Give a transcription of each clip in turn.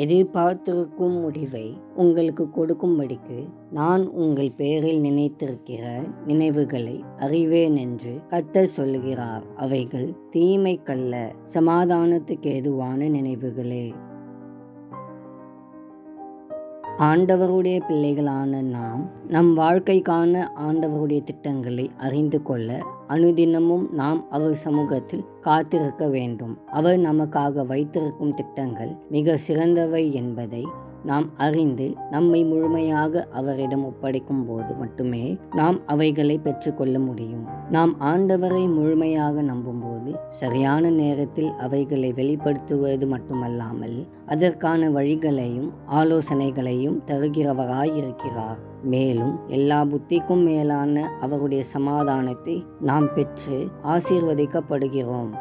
எதிர்பார்த்திருக்கும் முடிவை உங்களுக்கு கொடுக்கும்படிக்கு நான் உங்கள் பேரில் நினைத்திருக்கிற நினைவுகளை அறிவேன் என்று கர்த்தர் சொல்லுகிறார். அவைகள் தீமைக்கல்ல, சமாதானத்துக்கு ஏதுவான நினைவுகளே. ஆண்டவருடைய பிள்ளைகளான நாம் நம் வாழ்க்கைக்கான ஆண்டவருடைய திட்டங்களை அறிந்து கொள்ள அனுதினமும் நாம் அவர் சமூகத்தில் காத்திருக்க வேண்டும். அவர் நமக்காக வைத்திருக்கும் திட்டங்கள் மிக சிறந்தவை என்பதை நாம் அறிந்து நம்மை முழுமையாக அவரிடம் ஒப்படைக்கும் போது மட்டுமே நாம் அவைகளை பெற்றுக்கொள்ள முடியும். நாம் ஆண்டவரை முழுமையாக நம்பும்போது சரியான நேரத்தில் அவைகளை வெளிப்படுத்துவது மட்டுமல்லாமல் அதற்கான வழிகளையும் ஆலோசனைகளையும் தருகிறவராயிருக்கிறார். மேலும் எல்லா புத்திக்கும் மேலான அவருடைய சமாதானத்தை நாம் பெற்று ஆசீர்வதிக்கப்படுகிறோம்.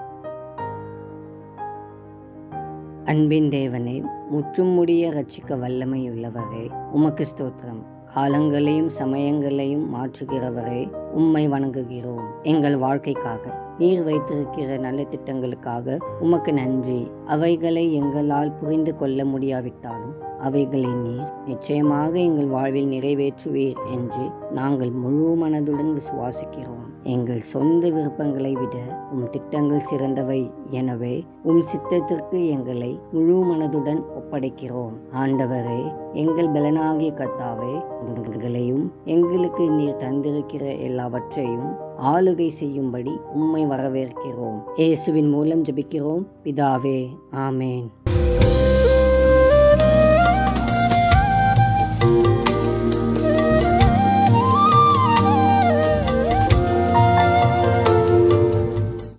அன்பின் தேவனே, முற்றும் முடிய ரட்சிக்க வல்லமையுள்ளவரே, உமக்கு ஸ்தோத்திரம். காலங்களையும் சமயங்களையும் மாற்றுகிறவரே, உம்மை வணங்குகிறோம். எங்கள் வாழ்க்கைக்காக நீர் வைத்திருக்கிற நல்ல திட்டங்களுக்காக உமக்கு நன்றி. அவைகளை எங்களால் புரிந்து கொள்ள முடியாவிட்டாலும் அவைகளை நீர் நிச்சயமாக எங்கள் வாழ்வில் நிறைவேற்றுவீர் என்று நாங்கள் முழு மனதுடன் விசுவாசிக்கிறோம். எங்கள் சொந்த விருப்பங்களை விட உம் திட்டங்கள் சிறந்தவை. எனவே உம் சித்தத்திற்கு எங்களை முழு மனதுடன் ஒப்படைக்கிறோம். ஆண்டவரே, எங்கள் பலனாகிய கர்த்தாவே, எங்களையும் எங்களுக்கு நீர் தந்திருக்கிற எல்லாவற்றையும் ஆளுகை செய்யும்படி உம்மை வரவேற்கிறோம். இயேசுவின் மூலம் ஜெபிக்கிறோம் பிதாவே, ஆமேன்.